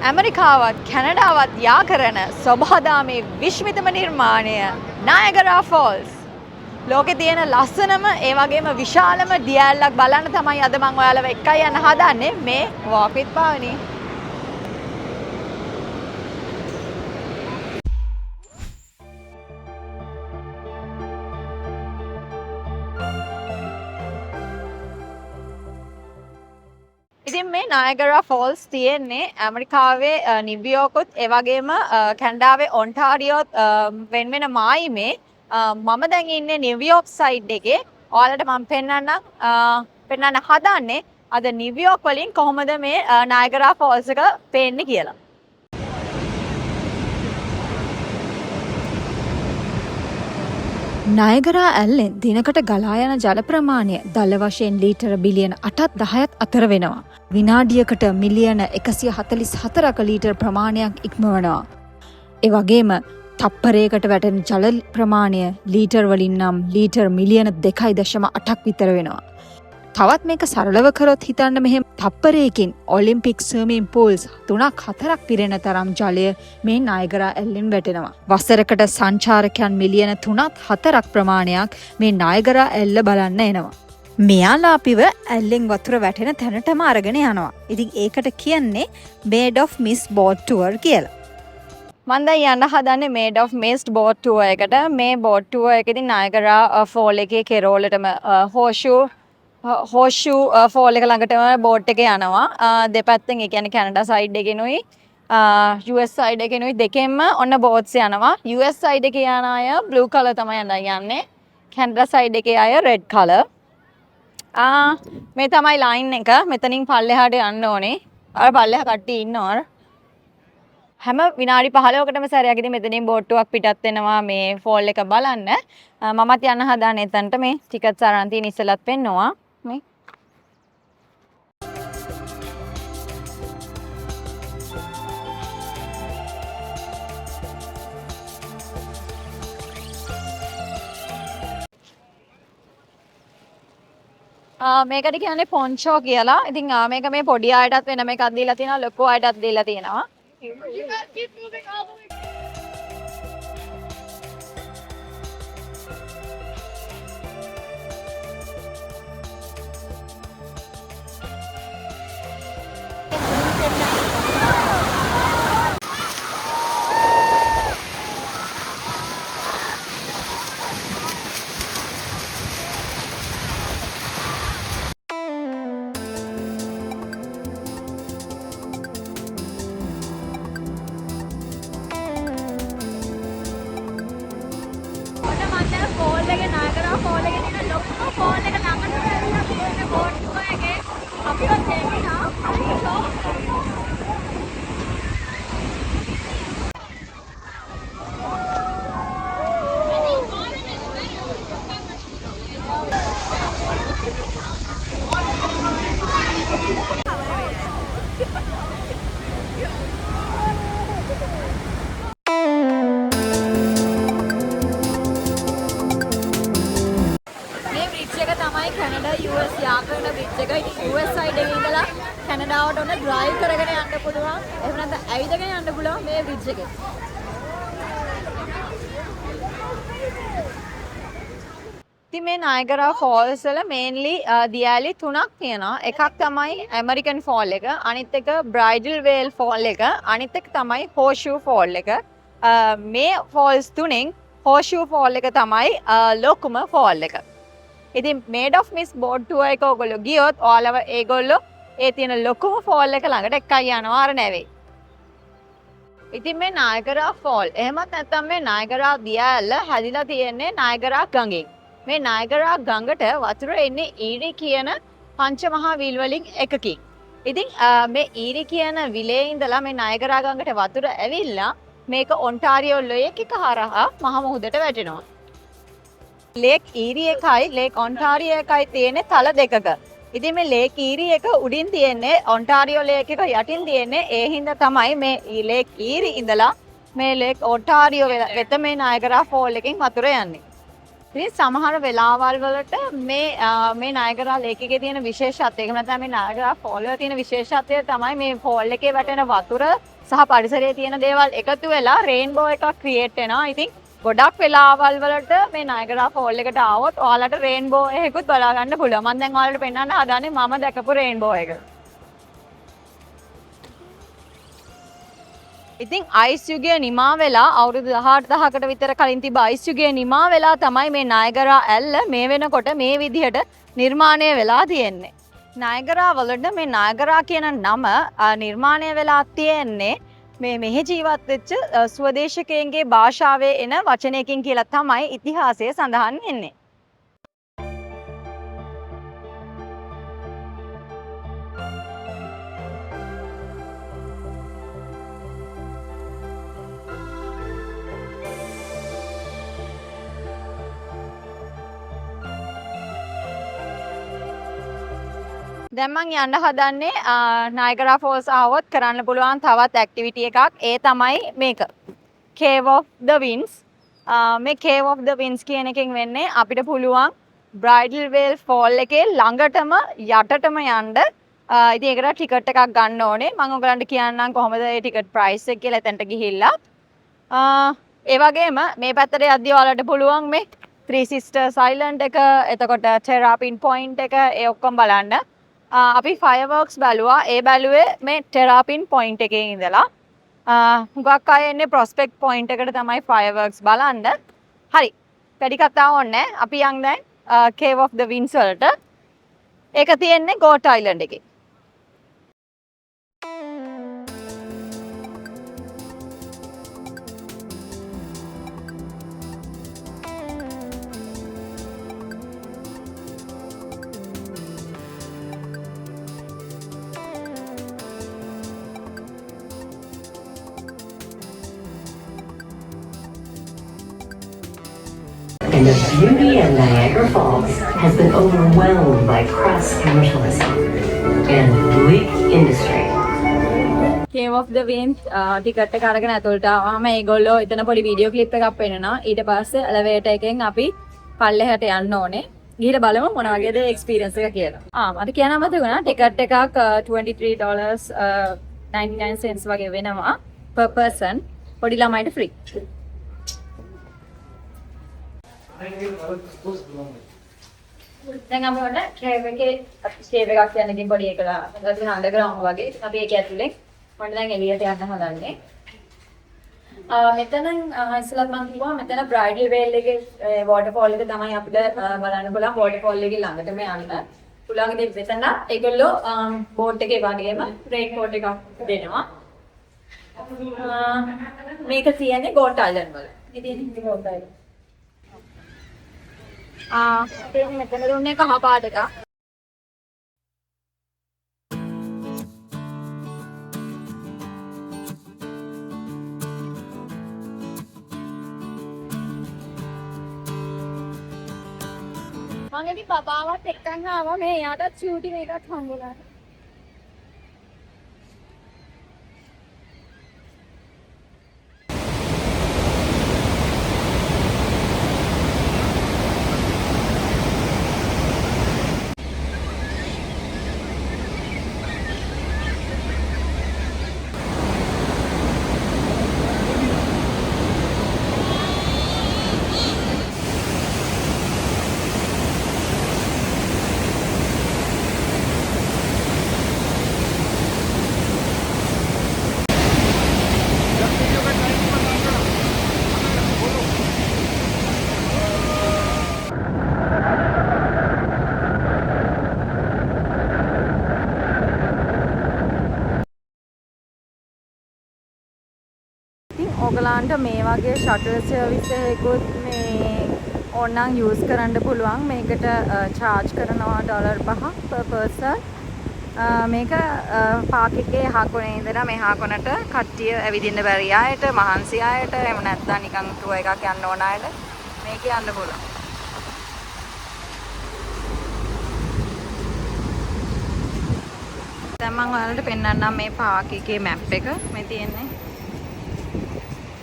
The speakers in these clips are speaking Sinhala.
ඇමරිකාවත් කැනඩාවත් යා කරන සොබාදාමේ විශ්මිතම නිර්මාණය නයගරා ෆෝල්ස්. ලෝකේ තියෙන ලස්සනම ඒ වගේම විශාලම දියැලක් බලන්න තමයි අද මම ඔයාලව එක්කයි යන්න හදන්නේ මේ walk with Pavani. ඉතින් මේ නයගරා ෆෝල්ස් තියෙන්නේ ඇමරිකාවේ නිව්යෝර්කුත් ඒ වගේම කැනඩාවේ ඔන්ටාරියෝත් වෙන වෙන මායිමේ මම දැන් ඉන්නේ නිව්යෝර්ක් සයිඩ් එකේ. ඔයාලට මම පෙන්වන්න හදන්නේ අද නිව්යෝර්ක් වලින් කොහොමද මේ නයගරා ෆෝල්ස් එක පේන්නේ කියලා. නයගරා ඇල්ලෙන් දිනකට ගලා යන ජල ප්‍රමාණය දල වශයෙන් ලීටර බිලියන 8ත් 10ත් අතර වෙනවා. විනාඩියකට මිලියන 144ක ලීටර් ප්‍රමාණයක් ඉක්මවනවා. ඒ වගේම තප්පරයකට වැටෙන ජල ප්‍රමාණය ලීටර් වලින් නම් ලීටර් මිලියන 2.8ක් විතර වෙනවා. තවත් මේක සරලව කරොත් හිතන්න මෙහෙම තප්පරයකින් ඔලිම්පික් ස්විමින් පූල්ස් 3-4ක් පිරෙන තරම් ජලය මේ නයගරා ඇල්ලෙන් වැටෙනවා. වසරකට සංචාරකයන් මිලියන 3-4ක් ප්‍රමාණයක් මේ නයගරා ඇල්ල බලන්න එනවා. මෙයාලා අපිව ඇල්ලෙන් වතුර වැටෙන තැනටම අරගෙන යනවා. ඉතින් ඒකට කියන්නේ Made of Mist boat tour කියලා. මම දැන් යන්න හදන්නේ Made of Mist boat tour එකට. මේ boat tour එකේදී නයගරා ෆෝල් එකේ කෙරෝලටම හෝෂූ ෆෝල් එක ළඟටම බෝට් එක යනවා. දෙපැත්තෙන් ඒ කියන්නේ කැනඩා සයිඩ් එකේනුයි US සයිඩ් එකේනුයි දෙකෙන්ම ඔන්න බෝට්ස් යනවා. US සයිඩ් එකේ යන අය බ්ලූ කලර් තමයි යන්නේ. කැනඩා සයිඩ් එකේ අය රෙඩ් කලර්. මේ තමයි ලයින් එක. මෙතනින් පල්ලෙහාට යන්න ඕනේ. අර පල්ලෙහා කට්ටිය ඉන්නවා. හැම විනාඩි 15කටම සැරයක් ඉතින් මෙතනින් බෝට්ටුවක් පිටත් වෙනවා මේ ෆෝල් එක බලන්න. මමත් යන්න හදාන්නේ එතනට මේ ටිකට්ස් අරන් තියෙන ඉස්සෙල්ලත් පෙන්නවා. මේ මේකට කියන්නේ පොන්චෝ කියලා. ඉතින් මේක මේ පොඩි අයටත් වෙනම එකක් දීලා තියෙනවා, ලොකු අයටත් දීලා තියෙනවා. US යාකරන බ්‍රිජ් එක. ඉතින් US සයිඩ් එකේ ඉඳලා කැනඩාවට ඔන්න ඩ්‍රයිව් කරගෙන යන්න පුළුවන්. එහෙම නැත්නම් ඇවිදගෙන යන්න පුළුවන් මේ බ්‍රිජ් එකේ. ඉතින් මේ නයගරා ෆෝල්ස් වල මේන්ලි දියැලි 3ක් තියෙනවා. එකක් තමයි ඇමරිකන් ෆෝල් එක, අනිත් එක බ්‍රයිඩල් වේල් ෆෝල් එක, අනිත් එක තමයි හෝෂූ ෆෝල් එක. මේ ෆෝල්ස් තුනෙන් හෝෂූ ෆෝල් එක තමයි ලොකුම ෆෝල් එක. ඉතින් Made of Mist boat tour එක ඔයගොල්ලෝ ගියොත් ඔයාලව ඒගොල්ලෝ ඒ තියෙන ලොකුම ෆෝල් එක ළඟට එක්කයි යනවා අර නැවේ. ඉතින් මේ නයගරා ෆෝල් එහෙමත් නැත්නම් මේ නයගරා දියැල හැදිලා තියෙන්නේ නයගරා ගඟෙන්. මේ නයගරා ගඟට වතුර එන්නේ ඊරි කියන පංචමහා විල් වලින් එකකින්. ඉතින් මේ ඊරි කියන විලේ ඉඳලා මේ නයගරා ගඟට වතුර ඇවිල්ලා මේක ඔන්ටාරියෝ ලේක් එක හරහා මහ මුහුදට වැටෙනවා. ලේක් ඊරි එකයි ලේක් ඔන්ටාරියෝ එකයි තියෙන්නේ තල දෙකක. ඉතින් මේ ලේක් ඊරි එක උඩින් තියෙන්නේ ඔන්ටාරියෝ ලේක් එක යටින් තියෙන්නේ. ඒ හින්දා තමයි මේ ලේක් ඊරි ඉඳලා මේ ලේක් ඔන්ටාරියෝ වෙත මේ නයගරා ෆෝල් එකෙන් වතුර යන්නේ. ඉතින් සමහර වෙලාවල් වලට මේ නයගරා ලේක් එකේ තියෙන විශේෂත්වය එහෙම නැත්නම් මේ නයගරා ෆෝල් වල තියෙන විශේෂත්වය තමයි මේ ෆෝල් එකේ වැටෙන වතුර සහ පරිසරයේ තියෙන දේවල් එකතු වෙලා රේන්බෝ එකක් ක්‍රියේට් වෙනවා. ඉතින් ගොඩක් වෙලාවල් වලට මේ නයගරා ෆෝල් එකට ආවොත් ඔයාලට රේන්බෝ එකකුත් බලා ගන්න පුළුවන්. මම දැන් ඔයාලට පෙන්වන්න හදන්නේ මම දැකපු රේන්බෝ එක. ඉතින් අයිස් යුගය නිමා වෙලා අවුරුදු 18,000කට විතර කලින් තිබ්බ අයිස් යුගය නිමා වෙලා තමයි මේ නයගරා ඇල්ල මේ වෙනකොට මේ විදිහට නිර්මාණය වෙලා තියෙන්නේ. නයගරා වලට මේ නයගරා කියන නම නිර්මාණය වෙලා තියෙන්නේ මේ මෙහි ජීවත් වෙච්ච ස්වදේශිකයන්ගේ භාෂාවේ එන වචනයකින් කියලා තමයි ඉතිහාසයේ සඳහන් වෙන්නේ. දැන් මම යන්න හදන්නේ නයගරා ෆෝල්ස් ආවොත් කරන්න පුළුවන් තවත් ඇක්ටිවිටි එකක්. ඒ තමයි මේක. Cave of the Winds. මේ Cave of the Winds කියන එකෙන් වෙන්නේ අපිට පුළුවන් Bridal Veil Fall එකේ ළඟටම යටටම යන්න. ඉතින් ඒකට ටිකට් එකක් ගන්න ඕනේ. මම ඔයගලන්ට කියන්නම් කොහොමද ඒ ටිකට් ප්‍රයිස් එක කියලා එතනට ගිහිල්ලා. ඒ වගේම මේ පැත්තට යද්දී ඔයාලට පුළුවන් මේ Three Sisters Island එක, එතකොට Terrapin Point එක ඒ ඔක්කොම බලන්න. අපි ෆයර්වර්ක්ස් බැලුවා. ඒ බැලුවේ මේ ටෙරාපින් පොයින්ට් එකේ ඉඳලා. හුඟක් අය එන්නේ ප්‍රොස්පෙක්ට් පොයින්ට් එකට තමයි ෆයර්වර්ක්ස් බලන්න. හරි. වැඩි කතා ඕනේ. අපි යන් දැන් Cave of the Winds වලට. ඒක තියෙන්නේ ගෝට් අයිලන්ඩ් එකේ. And the beauty of Niagara Falls has been overwhelmed by crass commercialism and bleak industry. Cave of the Winds ticket එක අරගෙන ඇතුළට ආවම ඒගොල්ලෝ එතන පොඩි වීඩියෝ ක්ලිප් එකක් පෙන්නනවා. ඊට පස්සේ එලෙවේටර් එකෙන් අපි පල්ලෙහාට යන්න ඕනේ. ගිහලා බලමු මොන වගේද එක්ස්පීරියන්ස් එක කියලා. මට කියන්න මතක වුණා ටිකට් එකක් $23.99 වගේ වෙනවා per person. පොඩි ළමයිට ෆ්‍රී. දැන් අපි ඔන්න කේව් එකේ ස්ටේව් එකක් යන ඉතින් පොඩි එකලා ඉතින් අන්ඩර්ග්‍රවුන්ඩ් වගේ අපි ඒක ඇතුලේ මොන්න දැන් එළියට යන්න හදන්නේ. මෙතන ඉස්සෙල්ලා මම කිව්වා මෙතන බ්‍රයිඩල් වේල් එකේ වෝටර්ෆෝල් එක තමයි අපිට බලන්න පුළුවන්. වෝටර්ෆෝල් එකේ ළඟටම යන්න පුළුවන්. ඉතින් මෙතන ඒගොල්ලෝ බෝට් එකේ වගේම රේන් කෝට් එකක් දෙනවා. මේක තියෙන්නේ ගෝට් අයිලන්ඩ් වල. ඉතින් ගෝට් අයිලන්ඩ් මෙතන දුන්නේ කහ පාට එක. මම ඉතින් බබාවත් එක්කන් ආවා මේ යාටත් ෂූටින් එකක් හම්බුණා. ඔයගලන්ට මේ වගේ ෂටල් සර්විස් එකකුත් මේ ඕනනම් යූස් කරන්න පුළුවන්. මේකට charge කරනවා $5 per person. මේක පාක් එකේ එහා කොනේ ඉඳලා මෙහා කොනට කට්ටිය ඇවිදින්න බැරි අයට, මහන්සි අයට, එහෙම නැත්නම් නිකන් ටුවර් එකක් යන්න ඕන අයට මේක යන්න පුළුවන්. දැන් මම ඔයාලට පෙන්නන්නම් මේ පාක් එකේ මැප් එක. මේ තියෙන්නේ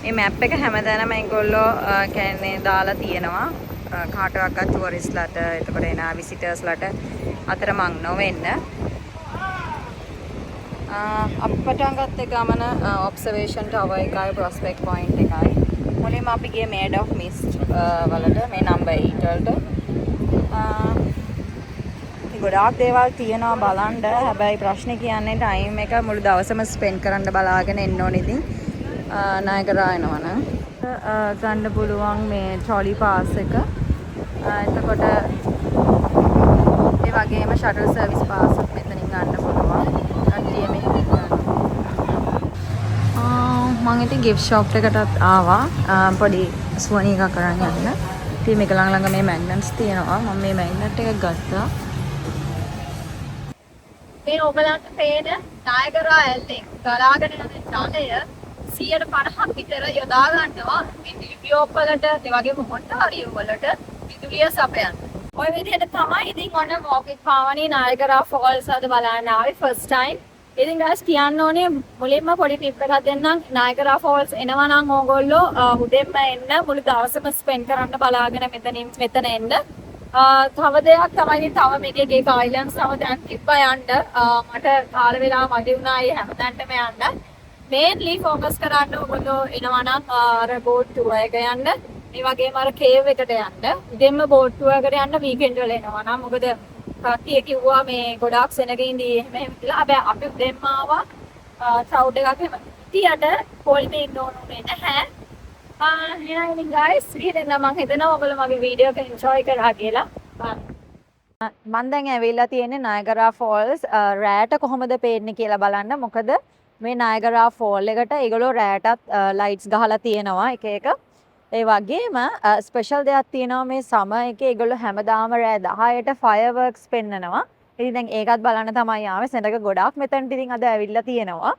මේ මැප් එක හැමදාම මේගොල්ලෝ කියන්නේ දාලා තියෙනවා. කාටවත් ටුවරිස්ට්ලාට එතකොට එන විසිටර්ස්ලාට අතරමං නොවෙන්න අපි පටන් ගත්තේ ගමන ඔබ්සර්වේෂන් ටවර් එකයි ප්‍රොස්පෙක්ට් පොයින්ට් එකයි මුලින්ම අපි ගියේ මේඩ් ඔෆ් මිස්ට් වලට මේ නම්බර් 8 වලට ගොඩාක් දේවල් තියෙනවා බලන්න හැබැයි ප්‍රශ්නේ කියන්නේ ටයිම් එක මුළු දවසම ස්පෙන්ඩ් කරන්න බලාගෙන එන්න ඕනේ ඉතින් නායගරා එනවනේ ගන්න පුළුවන් මේ ට්‍රොලි පාස් එක එතකොට ඒ වගේම ෂටල් සර්විස් පාස් එකක් මෙතනින් ගන්න පුළුවන් කට්ටිය මේ මම ඉතින් gift shop එකටත් ආවා පොඩි ස්වනි එකක් කරන් යන්න ඉතින් මේක ළඟ මේ මැග්නට්ස් තියෙනවා මම මේ මැග්නට් එක ගත්තා මේ ඔයගලන්ට පේන නායගරා ඇල්ලෙන් ගලාගෙන යන ජලය 150ක් විතර යොදා ගන්නවා මේ ටියුබ් වලට ඒ වගේම මොන්ටාරියෝ වලට විදුලිය සපයන්න. ඔය විදිහට තමයි ඉතින් ඔන්න මොකිට් පාවනි නායගරා ෆෝල්ස් අද බලන්න ආවේ ෆස්ට් ටයිම්. ඉතින් guys කියන්න ඕනේ මුලින්ම පොඩි ටිප් එකක් දෙන්නම් නායගරා ෆෝල්ස් එනවා නම් ඕගොල්ලෝ උදෙන්ම එන්න මුළු දවසම ස්පෙන්ඩ් කරන්න බලාගෙන මෙතන එන්න. තව දෙයක් තමයි තව මේකේ ගයිඩ්ලයින්ස් තව දැන් තිබ්බා යන්න මට කාල වෙලා මදි වුණා ඒ හැමතැනටම යන්න. මේන්ලි ફોකස් කරන්න ඔයගොල්ලෝ එනවා නම් අර බෝට් ටුවර් එක යන්න. මේ වගේම අර කේව් එකට යන්න. ඉතින්ම බෝට් ටුවර් එකට යන්න වීකෙන්ඩ් වල එනවා නම් මොකද කට්ටිය කිව්වා මේ ගොඩාක් සෙනගින්දී එහෙම කියලා. හැබැයි අපි දෙම්ම ආවා ක්‍රවුඩ් එකක් එහෙම. ඉතියට පොල්මේ ඉන්න ඕනේ නැහැ. එහෙනම් guys ඉතින් මම හිතනවා ඔයගොල්ලෝ මගේ වීඩියෝ එක එන්ජොයි කරා කියලා. මම දැන් ඇවිල්ලා තියෙන්නේ නායගරා ෆෝල්ස් රෑට කොහොමද පේන්නේ කියලා බලන්න. මොකද මේ නායගරා ෆෝල් එකට ඒගොල්ලෝ රෑටත් ලයිට්ස් ගහලා තියෙනවා එක එක. ඒ වගේම ස්පෙෂල් දෙයක් තියෙනවා මේ සමර් එකේ ඒගොල්ලෝ හැමදාම රෑ 10ට ෆයර්වර්ක්ස් පෙන්නනවා. ඉතින් දැන් ඒකත් බලන්න තමයි ආවේ. සෙනග ගොඩාක් මෙතනට ඉතින් අද ඇවිල්ලා තියෙනවා.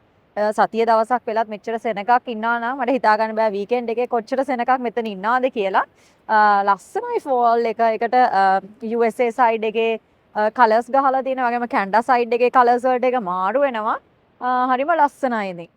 සතිය දවසක් වෙලත් මෙච්චර සෙනගක් ඉන්නවා නම් මට හිතා ගන්න බෑ වීකෙන්ඩ් එකේ කොච්චර සෙනගක් මෙතන ඉන්නවද කියලා. ලස්සනයි ෆෝල් එක. ඒකට USA සයිඩ් එකේ කලර්ස් ගහලා තියෙනවා. වගේම කැනඩා සයිඩ් එකේ කලර්ස් වලට එක මාරු වෙනවා. හරිම ලස්සනයි ඉතින්.